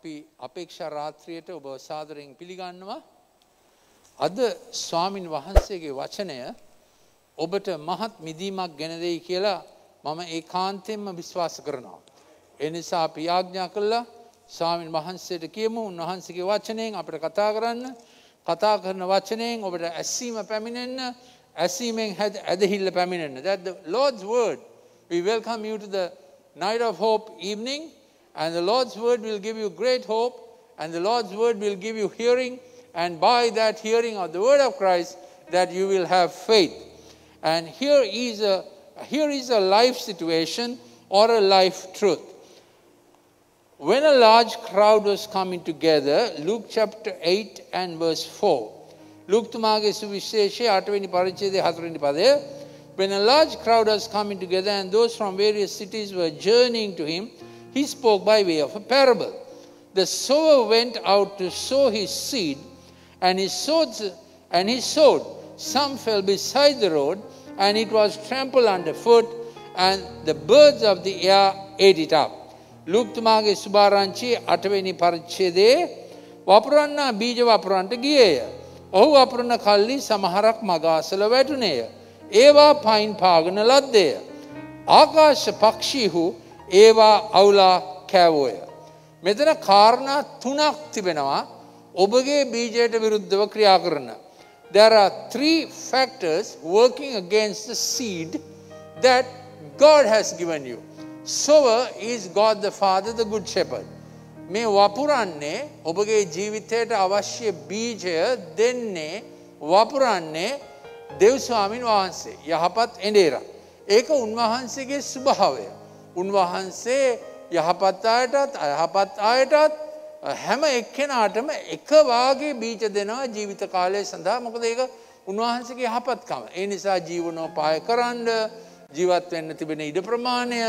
අපි අපේක්ෂා රාත්‍රියට ඔබ සාදරයෙන් පිළිගන්නවා. අද ස්වාමින් වහන්සේගේ වචනය ඔබට මහත් මිදීමක් ගෙන දෙයි කියලා මම ඒකාන්තයෙන්ම විශ්වාස කරනවා. ඒ නිසා අපි යාඥා කළා ස්වාමින් වහන්සේට කියමු උන්වහන්සේගේ වචනයෙන් අපිට කතා කරන්න. කතා කරන වචනයෙන් ඔබට ඇසීම පැමිණෙන්න, ඇසීමෙන් ඇදහිල්ල පැමිණෙන්න. That the Lord's word, we welcome you to the Night of Hope evening, and the Lord's word will give you great hope, and the Lord's word will give you hearing, and by that hearing of the word of Christ, that you will have faith. And here is a life situation or a life truth. When a large crowd was coming together, Luke chapter 8 and verse 4. Luke තුමාගේ සුවිශේෂයේ 8 වෙනි පරිච්ඡේදයේ 4 වෙනි පදය. When a large crowd was coming together and those from various cities were journeying to him, he spoke by way of a parable. The sower went out to sow his seed, and he sowed. Some fell beside the road, and it was trampled underfoot, and the birds of the air ate it up. Luke තුමාගේ සුභාරංචි 8 වෙනි පරිච්ඡේදයේ වපුරන්න බීජ වපුරන්නට ගියේය. ඔහු වපුරන කල්ලි සමහරක් මග අසල වැටුනේය. ඒවා පයින් පාගන ලද්දේය. ආකාශ පක්ෂීහු ඒවා අවුලා කෑවෝය. මෙතන කාරණා තුනක් තිබෙනවා ඔබගේ බීජයට විරුද්ධව ක්‍රියා කරන. There are three factors working against the seed that God has given you. Sower is God the Father, the Good Shepherd. මේ වපුරන්නේ ඔබගේ ජීවිතයට අවශ්‍ය බීජය දෙන්නේ වපුරන්නේ දෙව් ස්වාමින් වහන්සේ යහපත් එඬේරා. ඒක උන්වහන්සේගේ ස්වභාවය. උන්වහන්සේ යහපත් අයටත් අයහපත් අයටත් හැම එක්කෙනාටම එක වාගේ බීජ දෙනවා ජීවිත කාලය සඳහා. මොකද ඒක උන්වහන්සේගේ යහපත්කම. ඒ නිසා ජීවනෝපාය කරන්න, ජීවත් වෙන්න තිබෙන ඉඩ ප්‍රමාණය,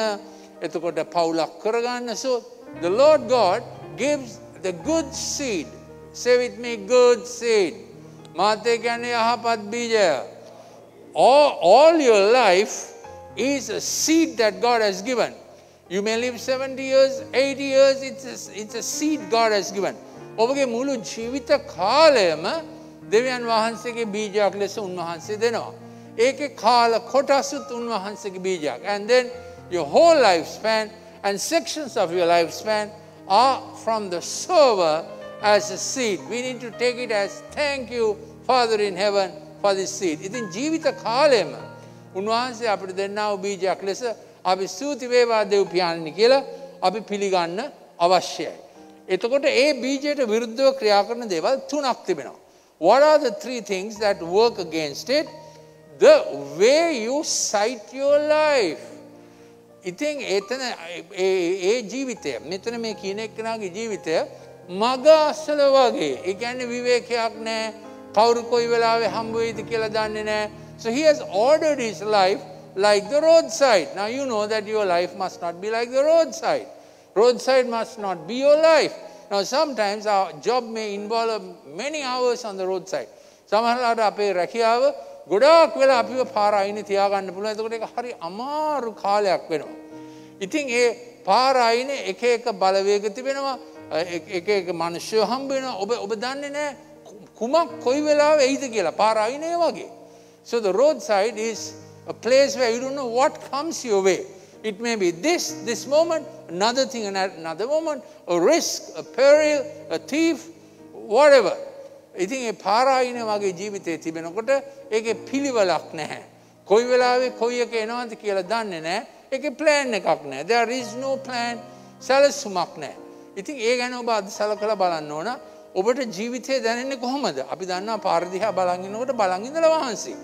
එතකොට පවුලක් කරගන්න. So the Lord God gives the good seed. Say with me, good seed. මාතේ කියන්නේ යහපත් බීජය. All your life is a seed that God has given. You may live 70 years, 80 years, it's a seed God has given. ඔබගේ මුළු ජීවිත කාලයම දෙවියන් වහන්සේගේ බීජයක් ලෙස උන්වහන්සේ දෙනවා. ඒකේ කාල කොටසුත් උන්වහන්සේගේ බීජයක්. And then your whole lifespan and sections of your lifespan are from the sower as a seed. We need to take it as thank you, Father in heaven, for this seed. ඉතින් ජීවිත කාලෙම උන්වහන්සේ අපිට දෙන්නා වූ බීජයක් ලෙස අපි ස්තුති වේවා දෙව් පියාණනි කියලා අපි පිළිගන්න අවශ්‍යයි. එතකොට ඒ බීජයට විරුද්ධව ක්‍රියා කරන දේවල් තුනක් තිබෙනවා. What are the three things that work against it? The way you sight your life. ඉතින් එතන ඒ ජීවිතය මෙතන මේ කියන එක්කෙනාගේ ජීවිතය මග අසල වගේ. ඒ කියන්නේ විවේකයක් නැහැ. කවුරු කොයි වෙලාවෙ හම්බ වෙයිද කියලා දන්නේ නැහැ. So he has ordered his life like the roadside. Now you know that your life must not be like the roadside. Roadside must not be your life. Now sometimes our job may involve many hours on the roadside. සමහරවිට අපේ රැකියාව ගොඩාක් වෙලා අපිව පාර අයිනේ තියාගන්න පුළුවන්. එතකොට ඒක හරි අමාරු කාලයක් වෙනවා. ඉතින් ඒ පාර අයිනේ එක එක බලවේග තිබෙනවා. එක එක මිනිස්සු හම්බ වෙනවා. ඔබ දන්නේ නැහැ කුමක් කොයි වෙලාවෙ එයිද කියලා. පාර අයිනේ වගේ. So the roadside is a place where you don't know what comes your way. It may be this moment, another thing, another moment, a risk, a peril, a thief, whatever. ඉතින් ඒ පාර අයිනේ වගේ ජීවිතේ තිබෙනකොට ඒකේ පිළිවෙලක් නැහැ. කොයි වෙලාවෙ කොයි එක එනවද කියලා දන්නේ නැහැ. ඒකේ plan එකක් නැහැ. There is no plan. සැලසුමක් නැහැ. ඉතින් ඒ ගැන ඔබ අද සලකලා බලන්න ඕන. ඔබට ජීවිතේ දැනෙන්නේ කොහොමද? අපි දන්නවා පාර දිහා බලන් ඉන්නකොට බලන් ඉඳලා වහන්සි.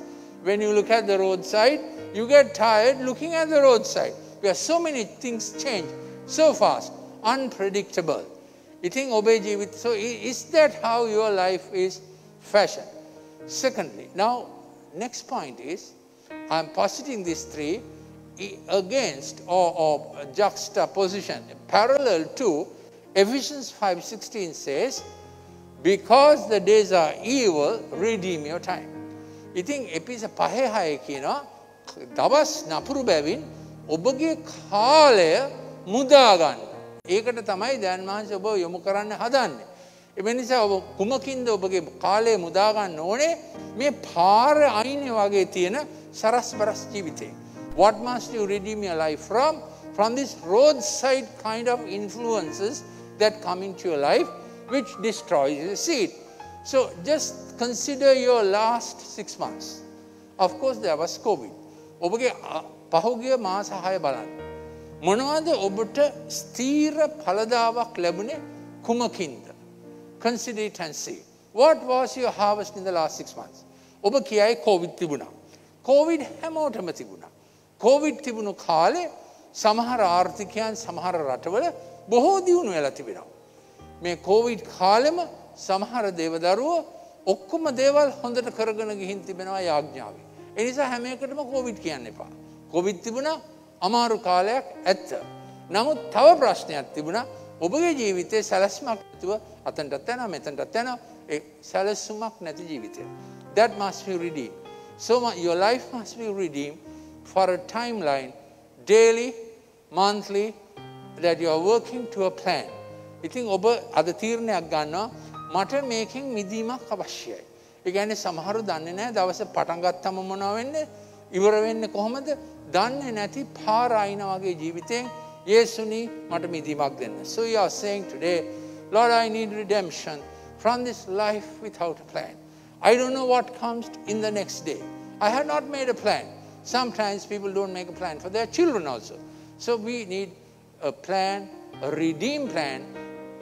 When you look at the roadside, you get tired looking at the roadside. Where so many things change so fast, unpredictable. So is that how your life is fashioned? Secondly, now next point is, I'm positing these three against or juxtaposition, parallel to Ephesians 5:16 says, because the days are evil, redeem your time. ඉතින් එපිස 5:6 කියනවා දවස් නපුරු බැවින් ඔබගේ කාලය මුදා ගන්න. ඒකට තමයි දැන් මහන්සිය ඔබ යොමු කරන්න හදන්නේ. ඒ නිසා ඔබ කුමකින්ද ඔබගේ කාලය මුදා ගන්න ඕනේ මේ පාර අයිනේ වගේ තියෙන සරස්බරස් ජීවිතේ. What must you redeem your life from? From this roadside kind of influences that come into your life which destroys the seed. So just consider your last 6 months. Of course there was COVID. ඔබගේ පහුගිය මාස 6 බලන්න. මොනවද ඔබට ස්ථීර ඵලදාවක් ලැබුණේ කුමකින්ද? Consider it and see. What was your harvest in the last 6 months? ඔබ කියයි COVID තිබුණා. COVID හැමෝටම තිබුණා. COVID තිබුණු කාලේ සමහර ආර්ථිකයන් සමහර රටවල බොහෝ දියුණු වෙලා තිබෙනවා. මේ COVID කාලෙම සමහර දේවදරුවෝ ඔක්කොම දේවල් හොඳට කරගෙන ගිහින් තිබෙනවා යාඥාවේ. ඒ නිසා හැම එකටම COVID කියන්න එපා. COVID තිබුණා අමාරු කාලයක් ඇත්ත. නමුත් තව ප්‍රශ්නයක් තිබුණා. ඔබගේ ජීවිතේ සැලැස්මක් නැතුව අතනටත් යනවා මෙතනටත් යනවා. ඒ සැලැස්මක් නැති ජීවිතය. That must be redeemed. So your life must be redeemed for a timeline, daily, monthly, that you are working to a plan. ඉතින් ඔබ අද තීරණයක් ගන්නවා මට මේකෙන් මිදීමක් අවශ්‍යයි. ඒ කියන්නේ සමහරු දන්නේ නැහැ දවස පටන් ගත්තම මොනවා වෙන්නේ ඉවර වෙන්නේ කොහොමද? දන්නේ නැති පාර අයින වගේ ජීවිතෙන් යේසුනි මට මිදීමක් දෙන්න. So you are saying today, Lord, I need redemption from this life without a plan. I don't know what comes in the next day. I have not made a plan. Sometimes people don't make a plan for their children also. So we need a plan, a redeem plan.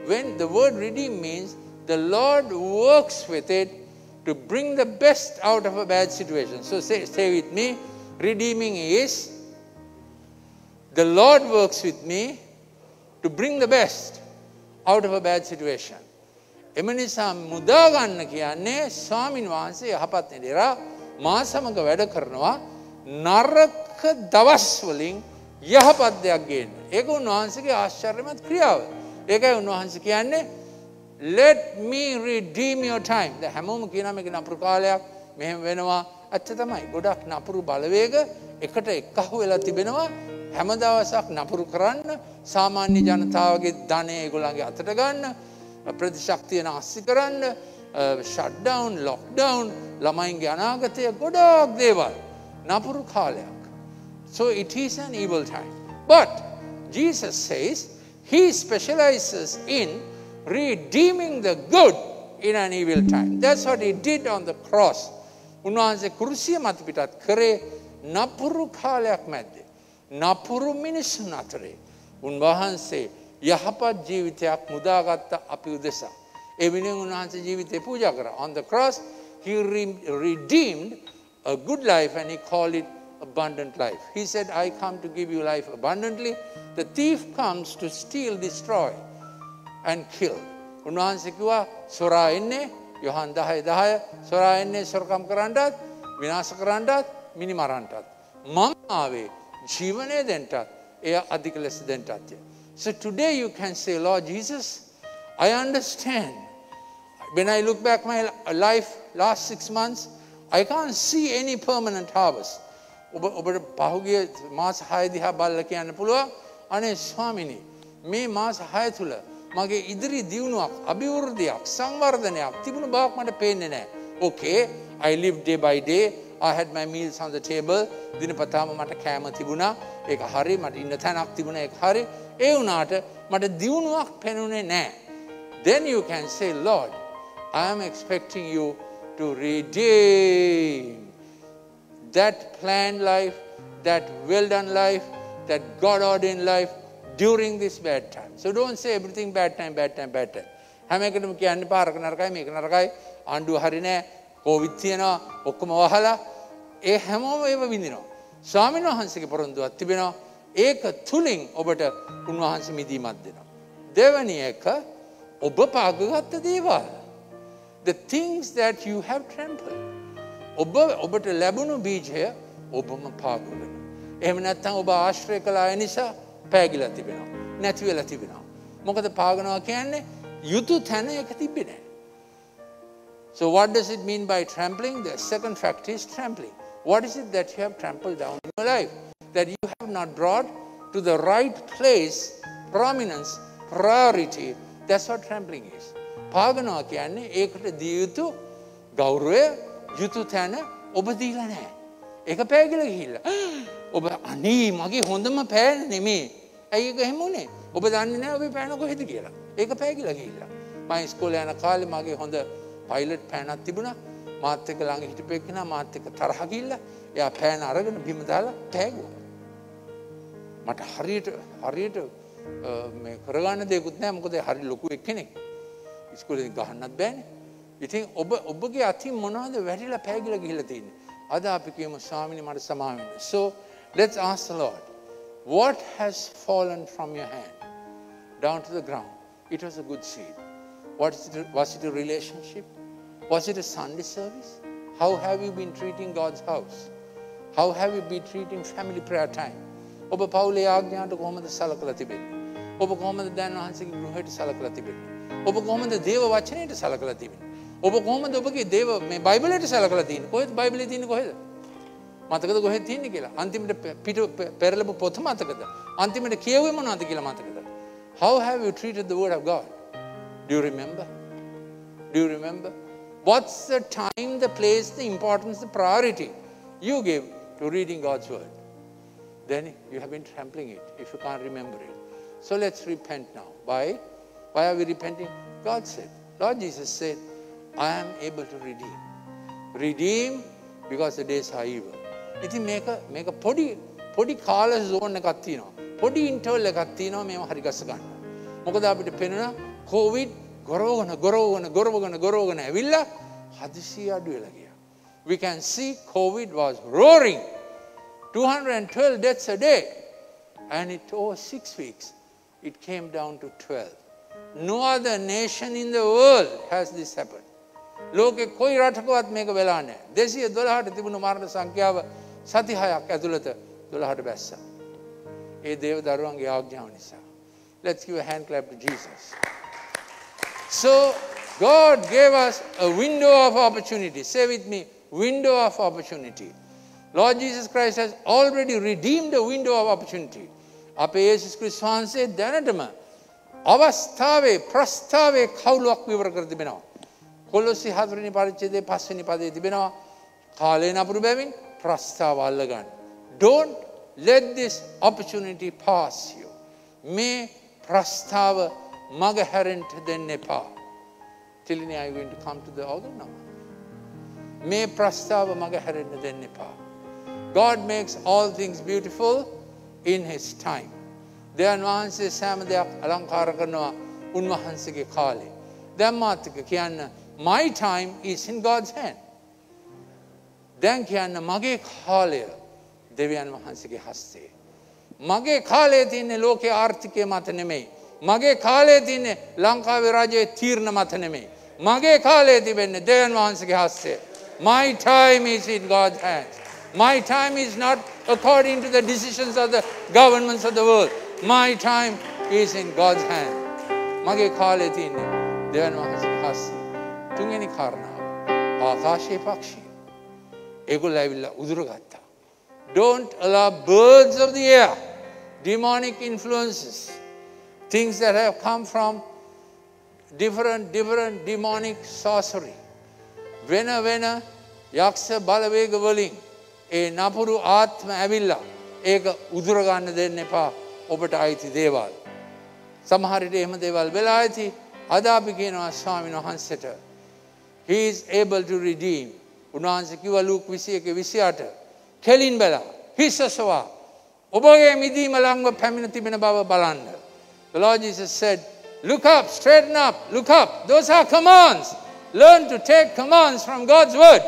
When the word redeem means the Lord works with it to bring the best out of a bad situation. So say with me, redeeming is the Lord works with me to bring the best out of a bad situation. එම නිසා මුදා ගන්න කියන්නේ ස්වාමින් වහන්සේ යහපත් නිරා මා සමග වැඩ කරනවා නරක දවස් වලින් යහපත් දෙයක් ගේන්න. ඒක උන්වහන්සේගේ ආශ්චර්යමත් ක්‍රියාව. ඒකයි උන්වහන්සේ කියන්නේ let me redeem your time. දැන් හැමෝම කියනවා මේක නපුරු කාලයක් මෙහෙම වෙනවා. ඇත්ත තමයි. ගොඩක් නපුරු බලවේග එකට එක්කහුව වෙලා තිබෙනවා. හැම දවසක් නපුරු කරන්න සාමාන්‍ය ජනතාවගේ ධනය ඒගොල්ලන්ගේ අතට ගන්න ප්‍රතිශක්තිය නාස්ති කරන්න ෂට්ඩවුන් ලොක්ඩවුන් ළමයින්ගේ අනාගතය ගොඩක් දේවල් නපුරු කාලයක්. So it is an evil time. But Jesus says he specializes in redeeming the good in an evil time. That's what he did on the cross. උන්වහන්සේ කුරුසිය මත පිටත් කරේ නපුරු කාලයක් මැද්දේ. නපුරු මිනිසුන් අතරේ උන්වහන්සේ යහපත් ජීවිතයක් මුදාගත්ත අපි උදෙසා. ඒ වෙනුවෙන් උන්වහන්සේ ජීවිතේ පූජා කරා. On the cross he redeemed a good life and he called it abundant life. He said, I come to give you life abundantly. The thief comes to steal, destroy and kill. උන්වහන්සේ කිව්වා සොරා එන්නේ යොහන් 10:10 සොරා එන්නේ සොරකම් කරන්නටත් විනාශ කරන්නටත් මිනි මරන්නටත්. මම ආවේ ජීවනය දෙන්නටත් එය අධික ලෙස දෙන්නටත්. So today you can say, Lord Jesus, I understand. When I look back my life last 6 months, I can't see any permanent harvest. ඔබට පහුගිය මාස 6 දිහා බලලා කියන්න පුළුවන් අනේ ස්වාමිනී මේ මාස 6 තුල මගේ ඉදිරි දියුණුවක් අභිවෘද්ධියක් සංවර්ධනයක් තිබුණු බවක් මට පේන්නේ නැහැ. Okay, I lived day by day. I had my meals on the table. දිනපතාම මට කෑම තිබුණා. ඒක හරි. මට ඉන්න තැනක් තිබුණා. ඒක හරි. ඒ වුණාට මට දියුණුවක් පෙනුනේ නැහැ. Then you can say, Lord, I am expecting you to redeem that planned life, that well done life, that God ordained life during this bad time. So don't say everything bad time, bad time, bad time. හැම එකටම කියන්නේ පාරක නරකයි මේක නරකයි ආණ්ඩුව හරි නෑ Covid තියෙනවා ඔක්කොම වහලා ඒ හැමෝම ඒව විඳිනවා. ස්වාමීන් වහන්සේගේ පොරොන්දුවක් තිබෙනවා ඒක තුලින් ඔබට උන්වහන්සේ මිදීමක් දෙනවා. දෙවැනි එක ඔබ පාගගත්ත දේවල්. The things that you have trampled. ඔබට ලැබුණු බීජය ඔබම පාගගෙන. එහෙම නැත්නම් ඔබ ආශ්‍රය කළ අය නිසා පෑගිලා තිබෙනවා. නැති වෙලා තිබෙනවා. මොකද පාගනවා කියන්නේ යුතු තැන එක තිබෙන්නේ නැහැ. So what does it mean by trampling? The second fact is trampling. What is it that you have trampled down in your life? That you have not brought to the right place, prominence priority. That's what trampling is. පාගනවා කියන්නේ ඒකට දිය යුතු ගෞරවය යුතු තැන ඔබ දීලා නැහැ. ඒක පෑගිලා ගිහිල්ලා. ඔබ අනේ මගේ හොඳම පෑන නෙමේ. ඇයි ඒක එහෙම උනේ? ඔබ දන්නේ නැහැ ඔබේ පෑන කොහෙද කියලා. ඒක පෑගිලා ගිහිල්ලා. මම ඉස්කෝලේ යන කාලේ මගේ හොඳ පයිලට් පෑනක් තිබුණා. මාත් එක්ක ළඟ හිටපු එක්කෙනා මාත් එක්ක තරහ ගිහිල්ලා එයා පෑන අරගෙන බිම දාලා පෑගුවා. මට හරියට මේ කරගන්න දෙයක්වත් නැහැ. මොකද හරි ලොකු එක්කෙනෙක්. ඉස්කෝලේ ගහන්නත් බෑනේ. ඉතින් ඔබගේ අතින් මොනවද වැටිලා පෑගිලා ගිහිල්ලා තියෙන්නේ? අද අපි කියමු ස්වාමීනි මට සමාව වෙන්න. So let's ask the Lord, what has fallen from your hand down to the ground? It was a good seed. Was it a relationship? Was it a Sunday service? How have you been treating God's house? How have you been treating family prayer time? ඔබ පවුලේ ආඥාට කොහොමද සලකලා තිබෙන්නේ? ඔබ කොහොමද දැන් වහන්සේගේ ගෘහයට සලකලා තිබෙන්නේ? ඔබ කොහොමද දේව වචනයට සලකලා තිබෙන්නේ? ඔබ කොහොමද ඔබගේ දේව මේ බයිබලයට සලකලා තියෙන්නේ? කොහෙද බයිබලයේ තියෙන්නේ කොහෙද? මතකද කොහෙද තියෙන්නේ කියලා? අන්තිමට පිට පෙරලපු පොත මතකද? අන්තිමට කියුවේ මොනවද කියලා මතකද? How have you treated the word of God? Do you remember? Do you remember? What's the time, the place, the importance, the priority you gave to reading God's word? Then you have been trampling it if you can't remember it. So let's repent now. Why? Why are we repenting? God said, Lord Jesus said, I am able to redeem. Redeem because the days are evil. ඉතින් මේක පොඩි කාල zone එකක් තියෙනවා. පොඩි interval එකක් තියෙනවා මේව හරි ගස්ස ගන්න. මොකද අපිට පේනවා COVID ගොරවගෙන ඇවිල්ලා හදිසිය අඩු වෙලා ගියා. We can see COVID was roaring. 212 deaths a day. And over 6 weeks, it came down to 12. No other nation in the world has this happened. ලෝකේ කොයි රටකවත් මේක වෙලා නැහැ. 212ට තිබුණු මරණ සංඛ්‍යාව සති 6ක් ඇතුළත 12ට බැස්සා. ඒ දේව දරුවන්ගේ ආඥාව නිසා. Let's give a hand clap to Jesus. So God gave us a window of opportunity. Say with me, window of opportunity. Lord Jesus Christ has already redeemed a window of opportunity. අපේ යේසුස් ක්‍රිස්තුස් වහන්සේ දැනටම අවස්ථාවේ ප්‍රස්තාවයේ කවුලක් විවර කර තිබෙනවා. කොලොසි 4 වෙනි පරිච්ඡේදයේ 5 වෙනි පදයේ තිබෙනවා කාලේ නපුරු බැවින් ප්‍රස්තාව අල්ලගන්න. Don't let this opportunity pass you. මේ ප්‍රස්තාව මග හැරෙන්න දෙන්න එපා. Tilini, are you going to come to the organ now? මේ ප්‍රස්තාව මග හැරෙන්න දෙන්න එපා. God makes all things beautiful in his time. දෙයන් වහන්සේ සෑම දෙයක් අලංකාර කරනවා උන්වහන්සේගේ කාලේ. දැන් මාත් එක්ක කියන්න my time is in God's hand. දැන් කියන්න මගේ කාලය දෙවියන් වහන්සේගේ හස්තේ. මගේ කාලේ තියෙන්නේ ලෝකයේ ආර්ථිකය මත නෙමෙයි. මගේ කාලේ තියෙන්නේ ලංකාවේ රජයේ තීරණ මත නෙමෙයි. මගේ කාලේ තිබෙන්නේ දෙවියන් වහන්සේගේ හස්තේ. My time is in God's hands. My time is not according to the decisions of the governments of the world. My time is in God's hand. මගේ කාලේ තියෙන්නේ දෙවියන් වහන්සේගේ හස්තේ. තුන්වෙනි කාරණාව ආකාශයේ පක්ෂි. ඒගොල්ලෝ ඇවිල්ලා උදුරගත්තා. Don't allow birds of the air, demonic influences, things that have come from different demonic sorcery. වෙන යක්ෂ බලවේග වලින් ඒ නපුරු ආත්ම ඇවිල්ලා ඒක උදුර ගන්න දෙන්න එපා. ඔබට අයිති දේවල්. සමහර විට එහෙම දේවල් වෙලා ඇති. අද අපි කියනවා ස්වාමීන් වහන්සේට he is able to redeem. උන්වහන්සේ කිව්වා ලූක් 21:28 කෙලින් බලා හිසසවා ඔබගේ මිදීම ළඟ පැමිණ තිබෙන බව බලන්න. The Lord Jesus said, look up, straighten up, look up. Those are commands. Learn to take commands from God's word.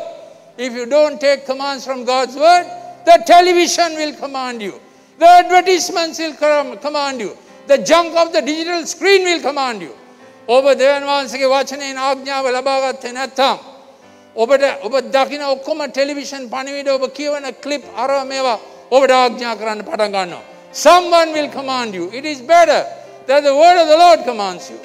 If you don't take commands from God's word, the television will command you. The advertisements will command you. The junk of the digital screen will command you. ඔබ දෙවියන් වහන්සේගේ වචනයෙන් ආඥාව ලබා ගත්තේ නැත්නම් ඔබ දකින ඔක්කොම ටෙලිවිෂන් පණිවිඩ ඔබ කියවන ක්ලිප් අර මේවා ඔබට ආඥා කරන්න පටන් ගන්නවා. Someone will command you. It is better that the word of the Lord commands you.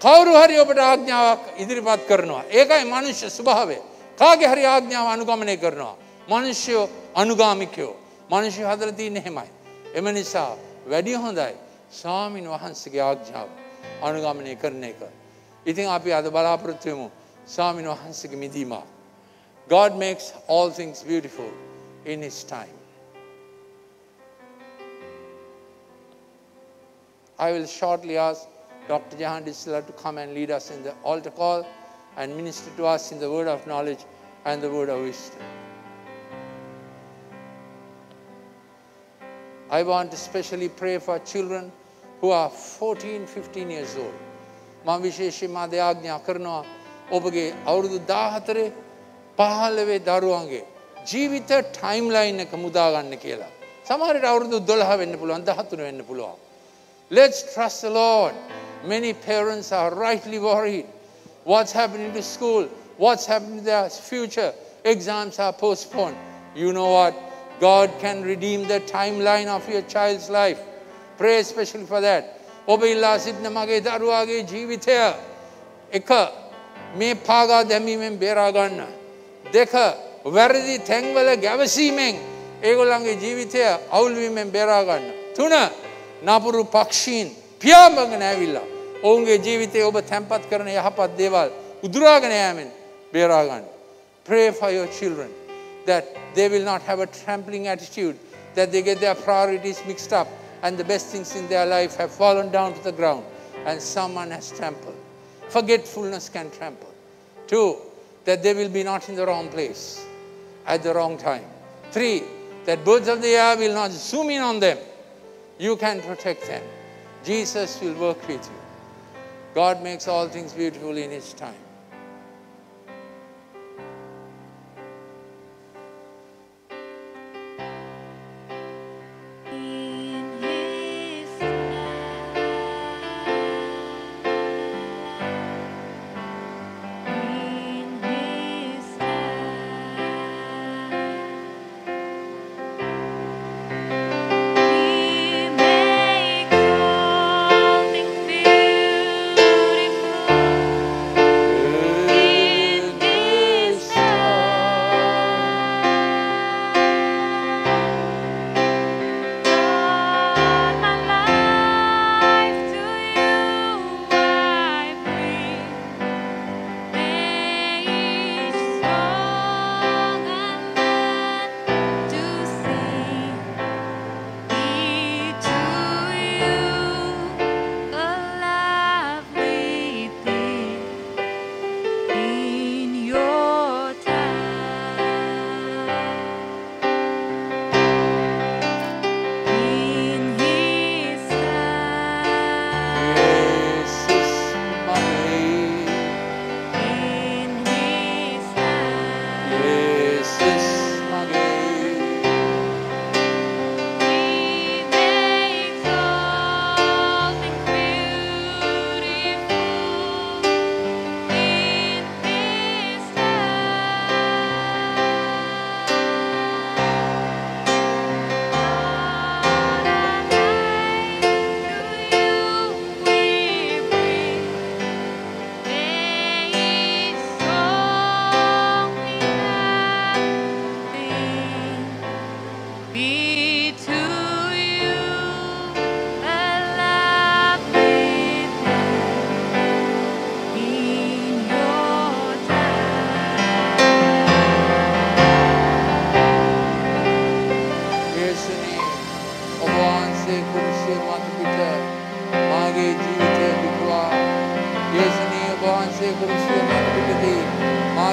කවුරු හරි ඔබට ආඥාවක් ඉදිරිපත් කරනවා. ඒකයි මනුෂ්‍ය ස්වභාවය. කාගේ හරි ආඥාව අනුගමනය කරනවා. මනුෂ්‍යෝ අනුගාමිකයෝ. මනුෂ්‍ය හදලා තියෙන්නේ එහෙමයි. එම නිසා වැඩි හොඳයි ස්වාමීන් වහන්සේගේ ආඥාව අනුගමනය කරන එක. ඉතින් අපි අද බලාපොරොත්තු වෙමු ස්වාමීන් වහන්සේගේ මිදීම. God makes all things beautiful in his time. I will shortly ask Dr. Jahan Disla to come and lead us in the altar call and minister to us in the word of knowledge and the word of wisdom. I want to especially pray for children who are 14, 15 years old. මම විශේෂයෙන්ම ආඥා කරනවා ඔබගේ අවුරුදු 14 15 දරුවන්ගේ ජීවිත timeline එක මුදා ගන්න කියලා. සමහර විට අවුරුදු 12 වෙන්න පුළුවන් 13 වෙන්න පුළුවන්. Let's trust the Lord. Many parents are rightly worried. What's happening to school? What's happening to their future? Exams are postponed. You know what? God can redeem the timeline of your child's life. Pray especially for that. ඔබ ඉල්ලා සිටින මගේ දරුවාගේ ජීවිතය එක මේ පාගා දැමීමෙන් බේරා ගන්න. දෙක වැරදි තැන්වල ගැවසීමෙන් ඒගොල්ලන්ගේ ජීවිතය අවුල් වීමෙන් බේරා ගන්න. තුන නපුරු පක්ෂීන් පියාඹගෙන ඇවිල්ලා ඔවුන්ගේ ජීවිතේ ඔබ තැම්පත් කරන යහපත් දේවල් උදුරාගෙන යෑමෙන් බේරා ගන්න. Pray for your children that they will not have a trampling attitude, that they get their priorities mixed up and the best things in their life have fallen down to the ground and someone has trampled. Forgetfulness can trample. 2, that they will be not in the wrong place at the wrong time. 3, that birds of the air will not zoom in on them. You can protect them. Jesus will work with you. God makes all things beautiful in his time.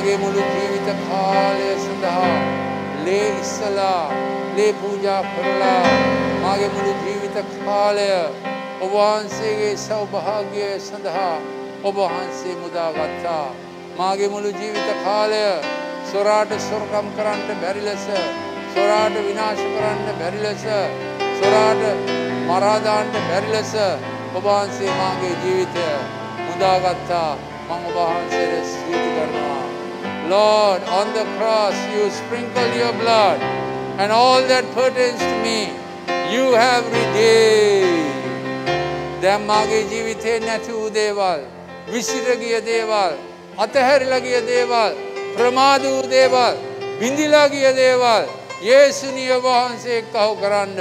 මාගේ මුළු ජීවිත කාලය සඳහා ලේ ඉස්සලා ලේ පූජා කරලා මාගේ මුළු ජීවිත කාලය ඔබ වහන්සේගේ සෞභාග්‍ය සඳහා ඔබ වහන්සේ මුදාගත්තා. මාගේ මුළු ජීවිත කාලය සොරාට සොරකම් කරන්න බැරි ලෙස, සොරාට විනාශ කරන්න බැරි ලෙස, සොරාට මරා දාන්න බැරි ලෙස ඔබ වහන්සේ මාගේ ජීවිතය මුදාගත්තා. මම ඔබ වහන්සේට ස්තුති කරනවා. Lord, on the cross you sprinkled your blood and all that pertains to me you have redeemed. දැන් මාගේ ජීවිතේ නැති වූ දේවල්, විසිර ගිය දේවල්, අතහැරලා ගිය දේවල්, ප්‍රමාද වූ දේවල්, බිඳිලා ගිය දේවල් යේසුනිය වහන්සේ කව කරන්න.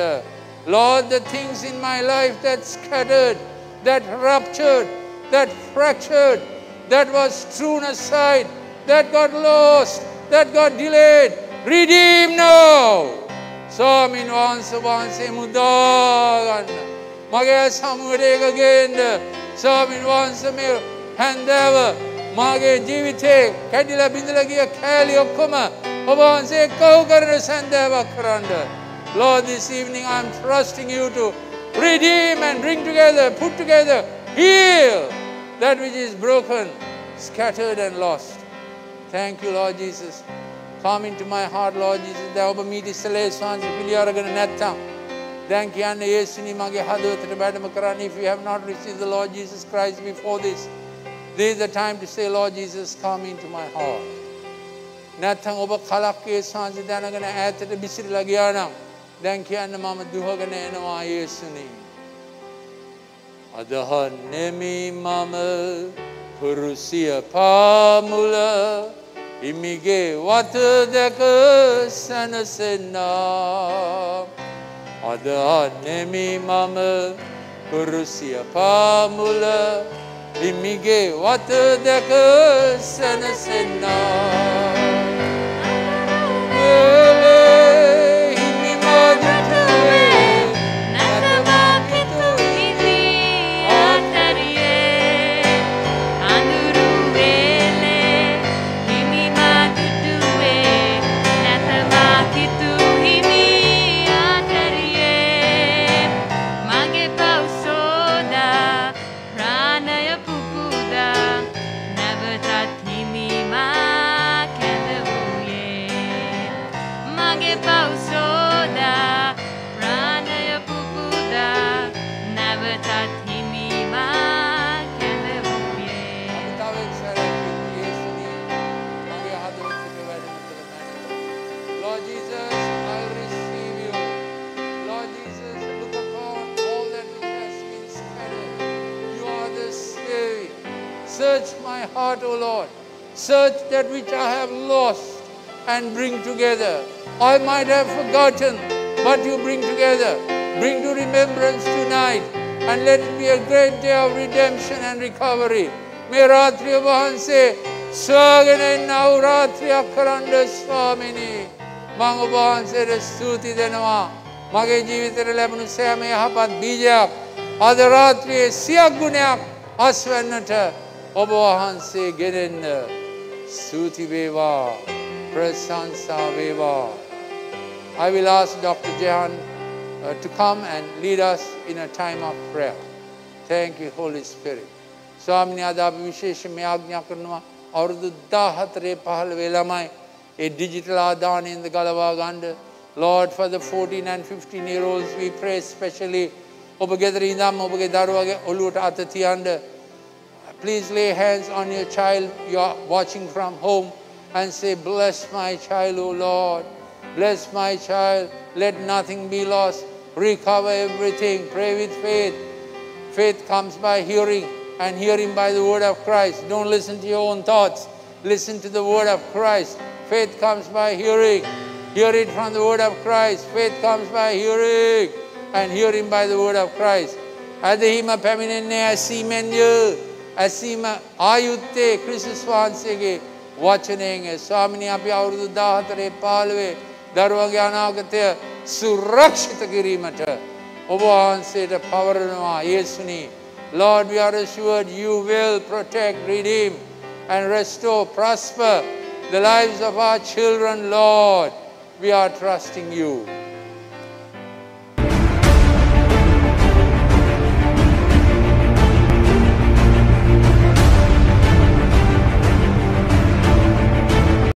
Lord, the things in my life that scattered, that ruptured, that fractured, that was strewn aside, that got lost, that got delayed. Redeem now. Swamin Wansa mudagan. Mage samude again. Swamin Wansa me handava. Mage jivite kadila bindala giya kali okkoma. Wansa kau karana sandava karanda. Lord, this evening I am trusting you to redeem and bring together, put together, heal that which is broken, scattered and lost. Thank you, Lord Jesus. Come into my heart, Lord Jesus. Thank you, if you have not received the Lord Jesus Christ before this, this is the time to say, Lord Jesus, come into my heart. Nathang oba khalake sanji danagana ayatata bisirila giya නම් දැන් කියන්න මම දුහගෙන එනවා යේසුනි. අදහ නෙමි මම කුරුසිය පාමුල හිමිගේ වත දැක සනසෙන්නා. අදහ නෙමි මම කුරුසිය පාමුල හිමිගේ වත දැක සනසෙන්නා. Search my heart, O Lord. Search that which I have lost and bring together. I might have forgotten, but you bring together. Bring to remembrance tonight, and let it be a great day of redemption and recovery. May Ratri Vahanse Swagane now Ratri Akaranda Swamini Mango Vahanse Stuti Denava Mage Jivitara Labanu Same Hapat Bijak Ada Ratri Siagunak Aswanata Obahanse Geden Stuti Veva Prasansa Veva. I will ask Dr. Jehan to come and lead us in a time of prayer. Thank you, Holy Spirit. Swamini ada විශේෂ මේ ආඥා කරනවා අවුරුදු 14 15 වෙලමයි ඒ digital ආදානයෙන් ගලවා ගන්න. Lord, for the 14 and 15-year-olds we pray especially ඔබ ගෙදර ඉඳන් ඔබගේ දරුවගේ ඔළුවට අත තියන්න. Please lay hands on your child you are watching from home and say, bless my child, O Lord. Bless my child. Let nothing be lost. Recover everything. Pray with faith. Faith comes by hearing, and hearing by the word of Christ. Don't listen to your own thoughts. Listen to the word of Christ. Faith comes by hearing. Hear it from the word of Christ. Faith comes by hearing, and hearing by the word of Christ. Adahima paminenne asimenya asima ayutte Kristus වහන්සේගේ වචනයෙන් ස්වාමිනේ අපි අවුරුදු 14 15 දරුවන්ගේ අනාගතය සුරක්ෂිත කිරීමට ඔබ වහන්සේට පවරනවා යේසුනි. Lord, we are assured you will protect, redeem, and restore, prosper the lives of our children, Lord. We are trusting you.